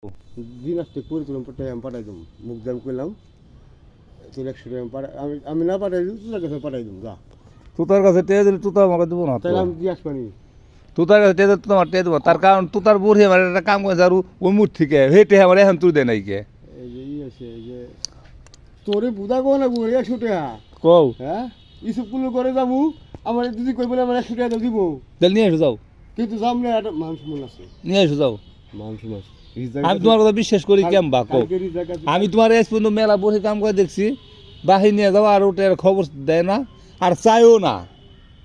দিনাজপুর পরিচালন আমি পাঠাই দেবো মুখ দাম করলাম তোর 100 টাকা আমি না পাঠাই দিই তোর কাছে পাঠাই দেবো যা তুতার কাছে টেয়ে দিলে তুতা আমাকে দেবো না তাহলে আমি জিজ্ঞাসা পানি তুতার কাছে টেয়ে দিলে তোমার টেয়ে দেবো তার কারণ তুতার বুড়ি আমার একটা কাম করে আর ওই মুঠ থেকে হেঁটে আমার এখন তুই দেয় নাই কে এই যে আছে এই যে তোরে বুধা কো না বুড়ি 100 টাকা কও হ্যাঁ ইসবগুলো করে যাবো আমার যদি কই বলে আমার 100 টাকা দিব তাহলে নিয়ে এসো যাও কিন্তু সামনে একটা মানুষ মন আছে নিয়ে এসো যাও মানুষ আছে আমি তোমার কথা বিশ্বাস করি কেম বা কও আমি তোমার এস পর্যন্ত মেলা বসে কাম করে দেখছি বাহির নিয়ে যাও আর ওটার খবর দেয় না আর চাইও না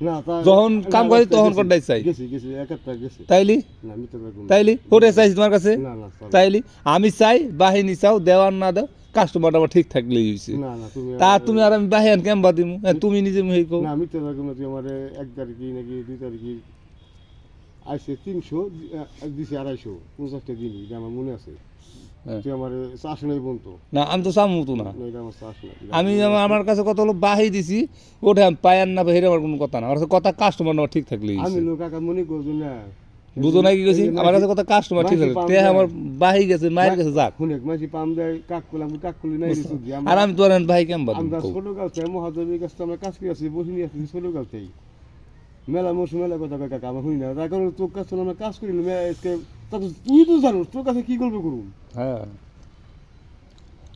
না যখন কাম করি তখন করতে চাই গেছি গেছি একটা গেছি তাইলি না মিথ্যা বলবো না তাইলি ওটা চাইছি তোমার কাছে না না তাইলি আমি চাই বাহিনী চাও দেওয়ার না দাও কাস্টমারটা আমার ঠিক থাকলে হয়েছে না না তুমি তা তুমি আর আমি বাহির কেম বা দিমু তুমি নিজে মুহে কও না মিথ্যা বলবো না তুই আমার 1 তারিখে নাকি 2 তারিখে আইসে 300 দিছে 250 50টা দিলি এটা আমার মনে আছে তুই আমার চাষ নাই বলতো না আমি তো চামু তো না এটা আমার চাষ নাই আমি আমার কাছে কত হলো বাহি দিছি ওটা আমি পায়ান না হেরে আমার কোনো কথা না আমার কাছে কথা কাস্টমার না ঠিক থাকলে আমি লোক কাকা মনে করছো না বুঝো নাই কি কইছি আমার কাছে কথা কাস্টমার ঠিক থাকলে তে আমার বাহি গেছে মায়ের কাছে যাক শুনে মাঝি পাম দেয় কাক করলি নাই রিসু দি আর আমি তো আর ভাই কেম বাদ আমরা ছোট গাছে মহাদেবের কাছে আমরা কাজ করে আছি বসে নিয়ে আসছি ছোট গাছেই মেলা মৌসুম মেলা কথা কাকা আমার শুনি না তার কারণে তোর কাছে আমরা কাজ করি না আজকে তুই তো জানো তোর কাছে কি করবে করুন হ্যাঁ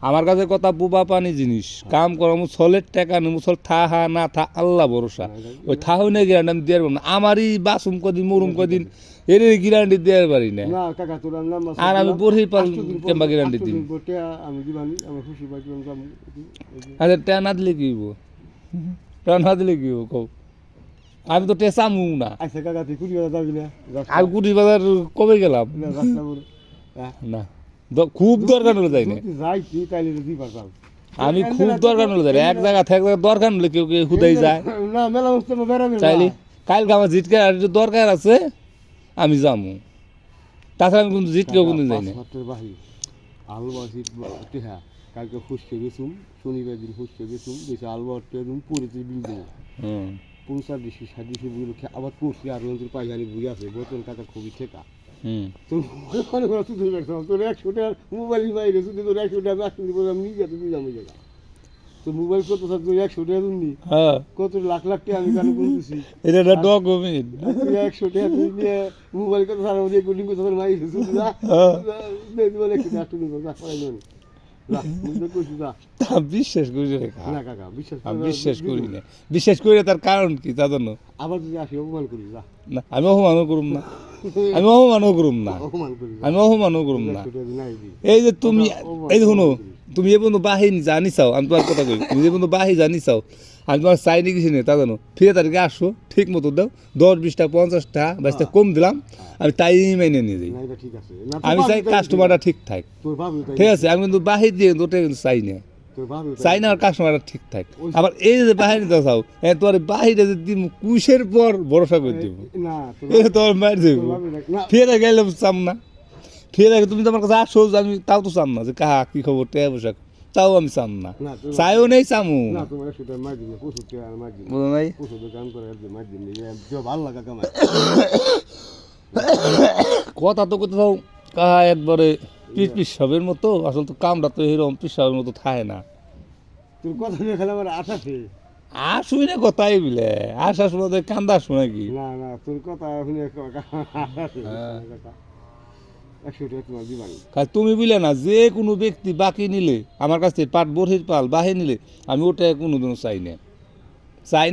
আমার কাছে কথা বুবা পানি জিনিস কাম করা মুসলের টাকা নেই মুসল থা হা না থা আল্লাহ ভরসা ওই থা হইনে গ্যারান্টি আমি দিয়ে পারবো না আমারই বাসুম কদিন মরুম কদিন এর গ্যারান্টি দেওয়ার পারি না না কাকা তোর নাম আর আমি বড়ি পাল কেমবা গ্যারান্টি দিই আমি দিবানি আমার খুশি পাই আচ্ছা টা না দিলে কি হইব টা না দিলে কি হইব কও আমি তো টেসামু না আচ্ছা কাকা তুই কুড়ি হাজার যাবি না আর কুড়ি বাজার কবে গেলাম রাস্তা বলে না খুব দরকার হলে যাই না যাই কি তাইলে দি পারতাম আমি খুব দরকার হলে যাই এক জায়গা থেকে দরকার হলে কেউ কেউ হুদাই যায় না মেলা বসতে বেড়াবে চাইলি কালকে আমার জিটকে আর একটু দরকার আছে আমি যাবো তাছাড়া আমি কিন্তু জিটকেও কিন্তু যাই না বাহি আলু বাসি হ্যাঁ কালকে খুশকে গেছুম শনিবার দিন খুশকে গেছুম বেশি আলু বাটতে পড়েছে বিল দেবো 50-60 বুঝলো আবার করছি আর রঞ্জুর পাইখানি বুঝে আছে বোতল কাকা খুবই ঠেকা তোর মনে করো তুই ধরে রাখতাম তোর 100 টাকা মোবাইল বাইরে শুধু তোর 100 টাকা আসতে দিব আমি নিয়ে যেতে তুই যাবো জায়গা তোর মোবাইল কত স্যার তুই 100 টাকা দিবি কত লাখ লাখ টাকা আমি কানে বলতেছি এটা একটা ডকুমেন্ট তুই 100 টাকা তুই নিয়ে মোবাইল কত স্যার ওদের গুলি কত স্যার মাই শুধু যা দেখ বলে কি না তুমি যা পাই না বিশ্বাস করি না কাকা আমি বিশ্বাস করি না বিশ্বাস করি তার কারণ কি তা জন্য আবার যদি আসি অপমান করি যা না আমি অপমানও করুম না আমি অপমানও করুম না আমি অপমানও করুম না এই যে তুমি এই যে শুনো তুমি এ পর্যন্ত বাহিনী জানি চাও আমি তোমার কথা কই তুমি যে পর্যন্ত বাহি জানি চাও আমি তোমার চাইনি কিছু নেই তা জানো ফিরে তারিখে আসো ঠিক মতো দাও 10-20টা 50টা 20টা কম দিলাম আমি তাই মাইনে নিয়ে যাই আমি চাই কাস্টমারটা ঠিক থাক ঠিক আছে আমি কিন্তু বাহির দিয়ে ওটা কিন্তু চাই না চাই না আর কাস্টমারটা ঠিক থাক আবার এই যে বাহির দিতে চাও তোমার বাহিরে যদি কুশের পর ভরসা করে দিব এটা তোমার মায়ের দেবো ফিরে গেলে চাম না ফিরে তুমি তোমার কাছে আসো আমি তাও তো চাম না যে কাহা কি খবর টেয়া বসে তাও আমি চাম না চাইও নেই চামু কথা তো করতে চাও কাহা একবারে পিসাবের মতো আসলে তো কামটা তো এরকম পিসাবের মতো থাকে না তোর কথা নিয়ে খেলে আমার আশা আসুই না কথাই বিলে আশা শুনে কান্দা শুনে কি না না তোর কথা শুনে তুমি বুঝলে না যে কোনো ব্যক্তি বাকি নিলে আমার কাছ থেকে পাট বড়ির পাল বাহি নিলে আমি ওটা কোনোদিনও চাই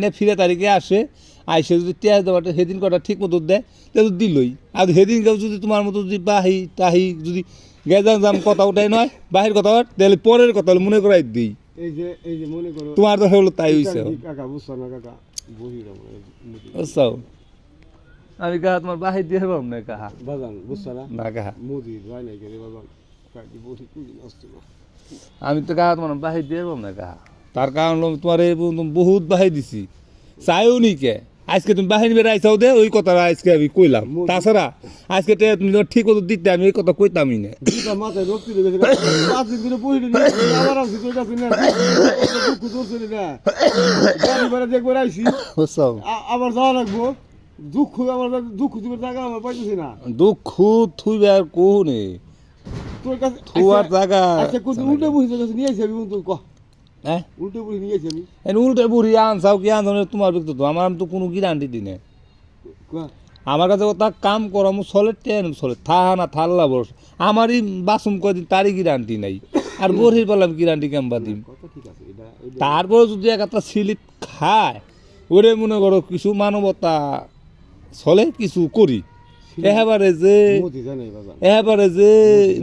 না ফিরে তারিখে আসে আইসে যদি টেয়া দেওয়াটা সেদিন কটা ঠিক মতো দেয় তাহলে দিলই আর সেদিন কেউ যদি তোমার মতো যদি বাহি টাহি যদি গেজান জাম কথা ওটাই নয় বাহির কথা তাহলে পরের কথা মনে করাই দিই এই যে মনে করো তোমার তো হলো তাই হইছে কাকা বুঝছো না কাকা বুঝছো আমি কাহা তোমার বাহির দিয়ে পারব না কাহা বাজান বুঝছো না না কাহা মুদির ভাই নাই গেলে বাজান কাকি বসে তুই নষ্ট না আমি তো কাহা তোমার বাহির দিয়ে পারব না কাহা তার কারণ তোমার এই বহুত বাহির দিছি চাইও নি কে আজকে তুমি বাহিনী বেড়ে আইসাও দে ওই কথাটা আজকে আমি কইলাম তাছাড়া আজকে তুমি ঠিক মতো দিতে আমি এই কথা কইতামই না মাথায় রক্তি লেগেছে 5 দিন ধরে বসে নিয়ে আবার আসি তোর কাছে না দুঃখ দূর না গাড়ি ভাড়া দিয়ে করে আইছি আবার যাওয়া লাগবো দুঃখ আমার দুঃখ দিবার জায়গা আমার পাইতেছি না দুঃখ থুইবে আর কোনে তোর কাছে থুয়ার জায়গা আচ্ছা কোন উল্টো বুঝি তোর কাছে নিয়ে আসি আমি তো কহ হ্যাঁ উল্টো বুঝি নিয়ে আসি আমি উল্টে বুড়ি আনছাও কি আনছো তোমার ব্যক্তিত্ব আমার তো কোনো গ্যারান্টি দিনে কহ আমার কাছে তা কাম করামু চলে ট্রেন চলে থাহা না থাল্লা বস আমারই বাসুম কদিন তারই গ্যারান্টি নাই আর বড়ির পেলাম গ্যারান্টি কেমবা দিম কত ঠিক আছে এটা তারপরে যদি একটা স্লিপ খায় ওরে মনে করো কিছু মানবতা চলে কিছু করি এবারে যে মোদি জানে বাবা এবারে যে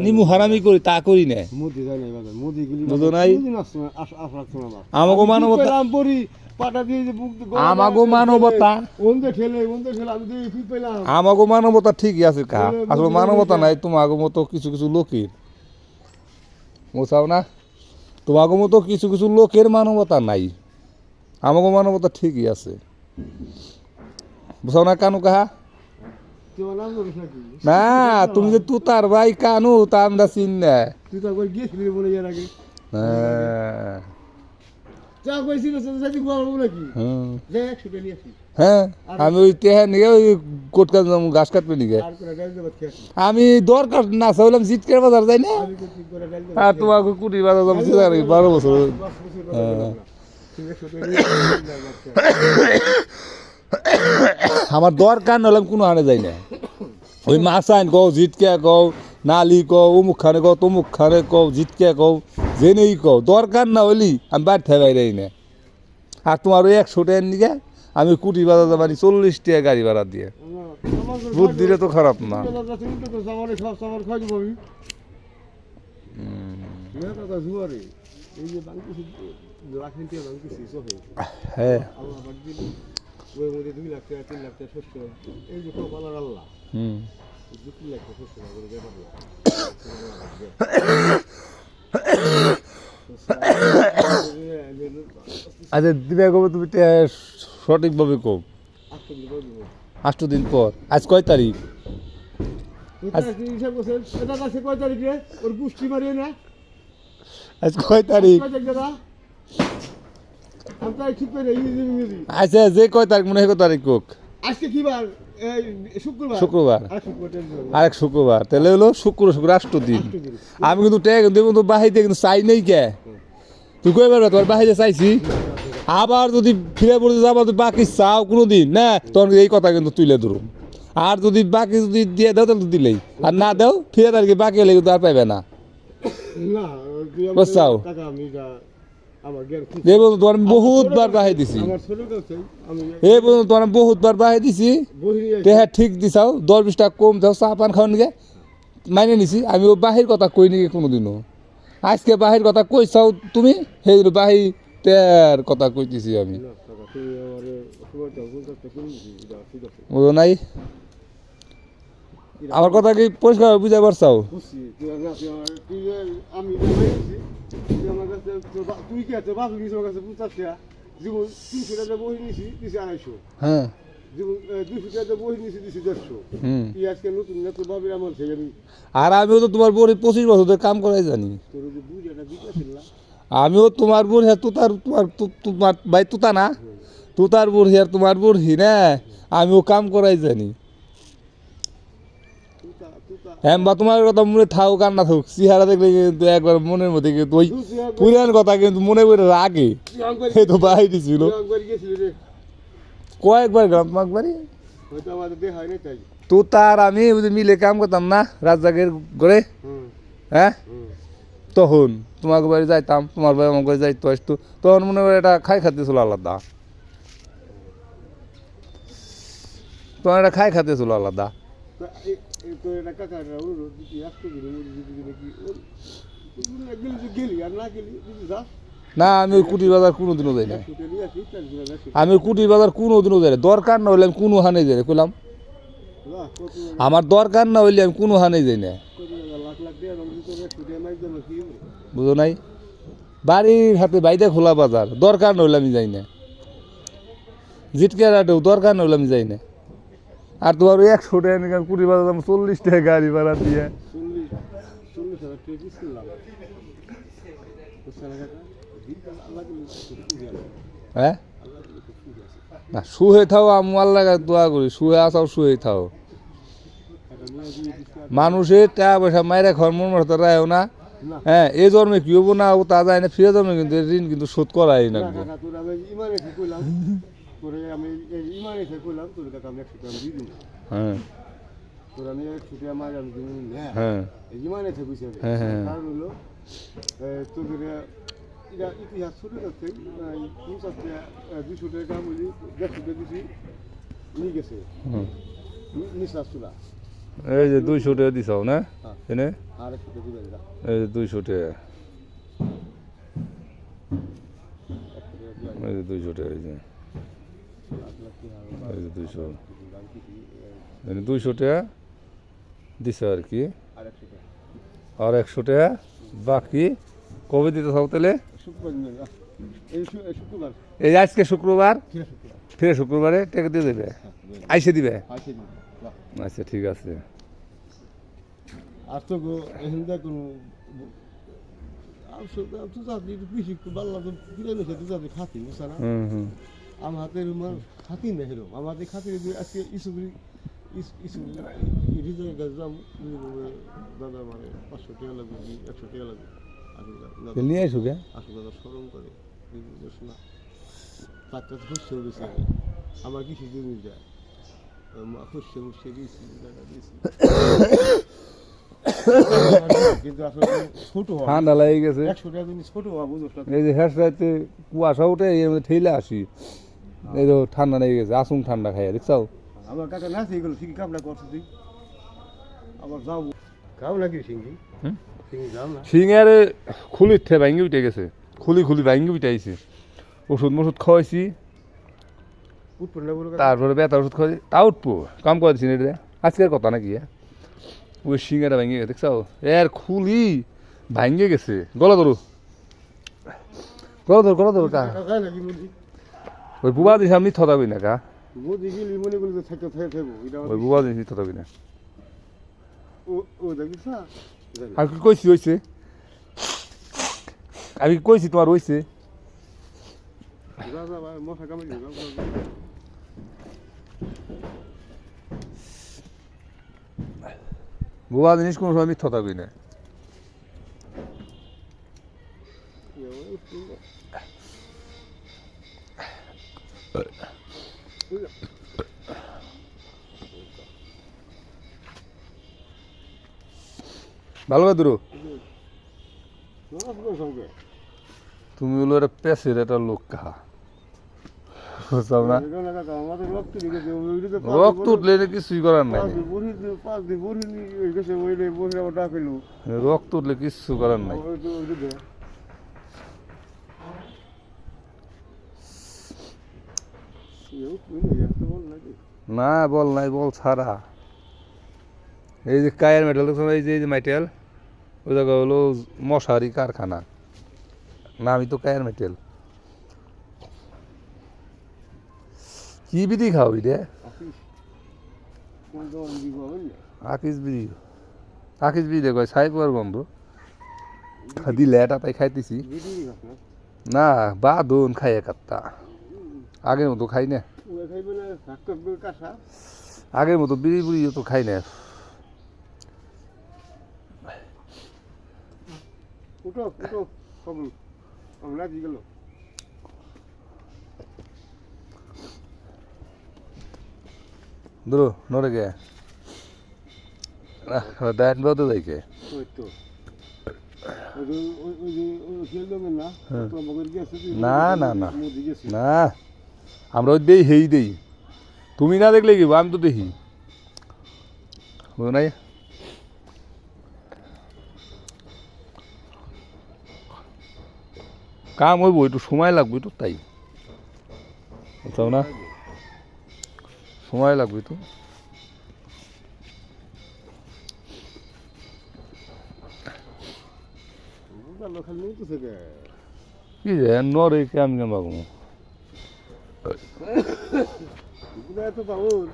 নিমু হারামি করি তা করি না মোদি জানে বাবা মোদি গলি বুঝো নাই আশা না আমাগো মানবতা পেলাম পরি পাটা দিয়ে যে বুক আমাগো মানবতা ওন্দে ঠেলে আমি দিয়ে ফি পেলাম আমাগো মানবতা ঠিকই আছে কা আসলে মানবতা নাই তোমাগো মতো কিছু কিছু লোকের বুঝাও না তোমাগো মতো কিছু কিছু লোকের মানবতা নাই আমাগো মানবতা ঠিকই আছে বুঝাও না কানু কাহা তোমার নাম ধরিস নাকি না তুমি যে তুতার ভাই কানু তা আমরা চিন না তুই তো একবার গিয়েছিলি বলে এর আগে হ্যাঁ যা কইছিল সাথে বলবো নাকি যে 100 টাকা নিয়ে আসি হ্যাঁ আমি ওই তেহা নিয়ে ওই কোট কাজ ঘাস কাটবে নিগে আর করে ডাল দেব খেয়ে আমি দরকার না চাইলাম জিটকের বাজার যাই না আমি তো ঠিক করে ডাল দেব আর তোমাকে কুড়ি বাজার যাবো 12 বছর আমার দরকার নলাম কোনো আনে যাই না ওই মাছ আইন কও জিটকে কও নালি কও অমুক খানে কও তমুক খানে কও জিটকে কও জেনেই কও দরকার না হইলি আমি বাড়ি ঠেবাই রাই না আর তোমার ওই 100 টাকার নিকে আমি কুটি বাজার যাবানি 40 টাকা গাড়ি ভাড়া দিয়ে বুদ্ধিরে তো খারাপ না হ্যাঁ হুম আচ্ছা দিবে কবে তুমি সঠিকভাবে কম 8 দিন পর আজ কয় তারিখ আজ কয় তারিখ আচ্ছা যে কয় তারিখ মনে হয় কয় তারিখ কোক আজকে কি বার শুক্রবার আরেক শুক্রবার তাহলে হলো শুক্র 8 দিন আমি কিন্তু ট্যাগ দেবো তো বাহিতে কিন্তু চাই নেই কে তুই কই পারবে তোমার বাহিরে চাইছি আবার যদি ফিরে পড়তে যাবো বাকি চাও কোনো দিন না তখন এই কথা কিন্তু তুলে ধরুন আর যদি বাকি যদি দিয়ে দাও তাহলে দিলেই আর না দাও ফিরে আর কি বাকি হলে কিন্তু আর পাইবে না বুঝছাও এই বলতো তোমার বহুতবার বাহাই দিছি এই বলতো তোমার বহুতবার বাহাই দিছি হ্যাঁ ঠিক দিছাও 10-20 টাকা কম দাও চা পান খাওয়া নিকে মাইনে নিছি আমি ও বাহির কথা কই নিকে কোনোদিনও আজকে বাহির কথা কইছাও তুমি সেই বাহি তের কথা কইতেছি আমি বুঝো নাই আমার কথা কি পরিষ্কার বুঝাই পারছাও তুই কি আছে বাবু নিয়েছি আমার কাছে 50 টাকা জীবন 300 টাকা বই নিয়েছি দিছি 250 হ্যাঁ জীবন 200 টাকা বই নিয়েছি দিছি 150 তুই আজকে নতুন নতুন বাবির আমার থেকে আর আমিও তো তোমার বড়ি 25 বছর ধরে কাম করাই জানি তোর যে বুঝ এটা দিতেছিল আমিও তোমার বুড়ি হ্যাঁ তোমার ভাই তুতা না তুতার বুড়ি আর তোমার বুড়ি না আমিও কাম করাই জানি হ্যাঁ বা তোমার কথা মনে থাকুক আর না থাকুক চেহারা দেখলে কিন্তু একবার মনের মধ্যে কিন্তু ওই পুরান কথা কিন্তু মনে করে রাগে এই তো বাহাই দিছিল কয়েকবার গেলাম তোমার বাড়ি তো তার আমি মিলে কাম করতাম না রাজাকের ঘরে হ্যাঁ তখন তোমার বাড়ি যাইতাম তোমার বাড়ি আমার বাড়ি যাইতো আসতো তখন মনে করে এটা খাতে ছিল আলাদা তোমার এটা খাতে ছিল আলাদা না আমি ওই কুটির বাজার কোনোদিনও যাই না আমি ওই কুটির বাজার কোনোদিনও যাই না দরকার না হইলে আমি কোনো হানে যাই না কইলাম আমার দরকার না হইলে আমি কোনো হানে যাই না বুঝো নাই বাড়ির হাতে বাইরে খোলা বাজার দরকার না হইলে আমি যাই না জিটকে হাটেও দরকার না হইলে আমি যাই না আর তোমার 100 টাকা নিয়ে কুড়ি বাজার 40 টাকা গাড়ি ভাড়া দিয়ে হ্যাঁ না শুয়ে থাও আমি আল্লাহ দোয়া করি শুয়ে আসাও শুয়ে থাও মানুষের টাকা পয়সা মায়েরা খাওয়ার মন মতো রায়ও না। না হ্যাঁ এই জন্মে কি হবো না ও তা যায় না, ফিরে জন্মে কিন্তু এই ঋণ কিন্তু শোধ করাই না। না কাকা তোর আমি ইমানে এসে কইলাম তোরে আমি ইমানে এসে কইলাম তোর কাকা আমি 100 টাকা দিয়ে দিন হ্যাঁ তোর আমি 100 টাকা মার আমি দিন না হ্যাঁ ইমানে এসে কইছে হ্যাঁ, হ্যাঁ। কারণ হলো তোদের এটা ইতিহাস শুরু করতে 50 টাকা 200 টাকা বলি 100 টাকা দিছি নিয়ে গেছে হুম। নিশ্বাস চুলা এই যে 200 টাকা দিছাও না হ্যাঁ। এনে, আর 100 টাকা দিবেন না এই যে 200 টাকা, 100 টাকা দিয়ে এই যে 200 টাকা, এই যে লাখ লাখ টাকা এই যে 200, দাম কি মানে 200 টাকা দিছে আর কি, আর 100 টাকা আর 100 টাকা বাকি কবে দিতে চাও তাহলে? শুক্রবার দিবেন না এই শুক্রবার এই যে আজকে শুক্রবার, ফিরে শুক্রবার ফিরে শুক্রবারে টাকা দিয়ে দেবে, আইসে দিবে। আসে দিন আচ্ছা ঠিক আছে। আর তো এখানটা কোনো তো যাতে একটু বেশি একটু বাল্লা তো ফিরে নিছে তো যাতে খাতি বুঝছে না হুম হুম আমার হাতে রুমার খাতি না হেরম আমার হাতে খাতি আজকে ইসুগুলি ইসুগুলি রিজনের কাছে যাবো দাদা মানে 500 টাকা লাগবে 100 টাকা লাগবে নিয়ে আসো কে? আসলে দাদা স্মরণ করে না তার কাছে খুশি হয়ে গেছে আমার কিছু জমি যায় খুশি মুশে দিয়েছি টাকা দিয়েছি কিন্তু আসলে ছোট হওয়া ঠান্ডা লেগে গেছে। 100 টাকা যদি ছোট হওয়া বুঝো এই যে হ্যাঁ রাতে কুয়াশা উঠে এর মধ্যে ঠেলে আসি, এই তো ঠান্ডা লেগে গেছে, আসুন ঠান্ডা খাইয়া দেখছাও। আমার কাকা না এগুলো ঠিকই কামড়া করছে তুই আবার যাবো কাম নাকি সিঙ্গি হুম? সিঙ্গি যাও না সিংয়ের খুলির থে ভাঙ্গি উঠে গেছে, খুলি ভাঙ্গি উঠাইছে, ওষুধ মষুধ খাওয়াইছি, উঠপন না বলো তারপরে ব্যথা ওষুধ খাওয়াইছি, তা উঠবো কাম করে দিছি এটা আজকের কথা নাকি। ওই সিংয়েরা ভাঙ্গি গেছে দেখছাও, এর খুলি ভাঙ্গে গেছে। গলা ধরো গলা ধরো কা কাকা নাকি মুদি ওই বুবা দিস আমি থতাবি না কা, মুদি গিলি মনে করলে থাকতে থাকবো এটা ওই বুবা দিস থতাবি না। ও দেখিস না আর কি কইছি হইছে, আমি কি কইছি তোমার হইছে? যা যা মশা কামড় দিও বুবা জিনিস কোনো সময় মিথ্যা থাকবি না। ভালো করে দূর, তুমি হলো একটা পেশের একটা লোক কাহা বুঝলাম না, রক্ত উঠলে কিছুই করার নাই, রক্ত উঠলে কিছু করার নাই। না বল নাই, বল ছাড়া এই যে কায়ের মেটাল দেখছো, এই যে মেটেল ওই জায়গা হলো মশারি কারখানা, নামই তো কায়ের মেটেল। কি বিধি খাওয়াবি রে? আকিস বিড়ি দেখো ছাই পোয়ার গন্ধ দিলে এটা তাই খাইতেছি না, বা দোন খাই একাত্তা, আগের মতো খাই না, আগের মতো বিড়ি বুড়ি তো খাই না। উঠো উঠো কবল আমরা দি গেল ধরো নরে গে ডাইন বাদে যাইকে ওই তো ওই খেল দেবে না তো মগর গেছে না না না মুদি গেছে না, আমরা ওই দেই হেই দেই, তুমি না দেখলে কি আমি তো দেখি নাই। কাম হইব, একটু সময় লাগবে তো, তাই বুঝছো না, সময় লাগবে তো। কি রে নরে কেমন কেমন বাবু তো বাবুর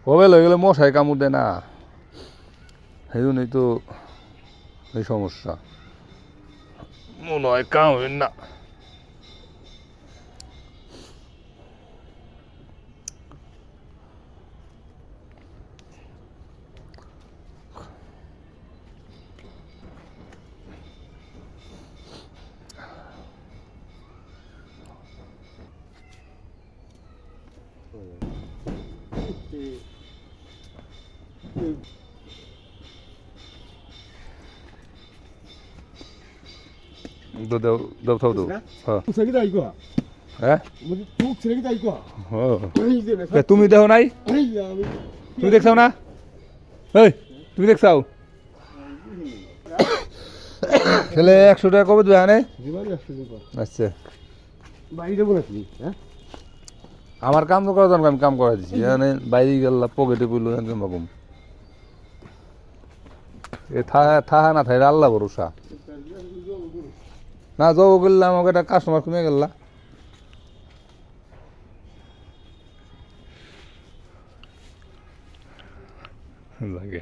মোবাইল হয়ে গেলে মশাই কামড় দেয় না, সেই জন্যই তো এই সমস্যা। মনে হয় কামড়েন না। তো দেও দেও থাও দেও। হ্যাঁ ছেড়ে তাই কো হ্যাঁ তুই ছেড়ে তাই কো তুমি দেখো নাই, আমি তুমি দেখছাও না, এই তুমি দেখছাও ছেলে 100 টাকা কবে দেবে আনে? জীবন আসছে দেখো আচ্ছা বাইরে যাবো নাকি হ্যাঁ আমার কাম তো করা দরকার, আমি কাম করা দিচ্ছি, এখানে বাইরে গেলাম পকেটে পড়লো এরকম এ থাহা না থাই আল্লাহ ভরসা না, যাবো গেলাম আমাকে একটা কাস্টমার কমে গেলা লাগে।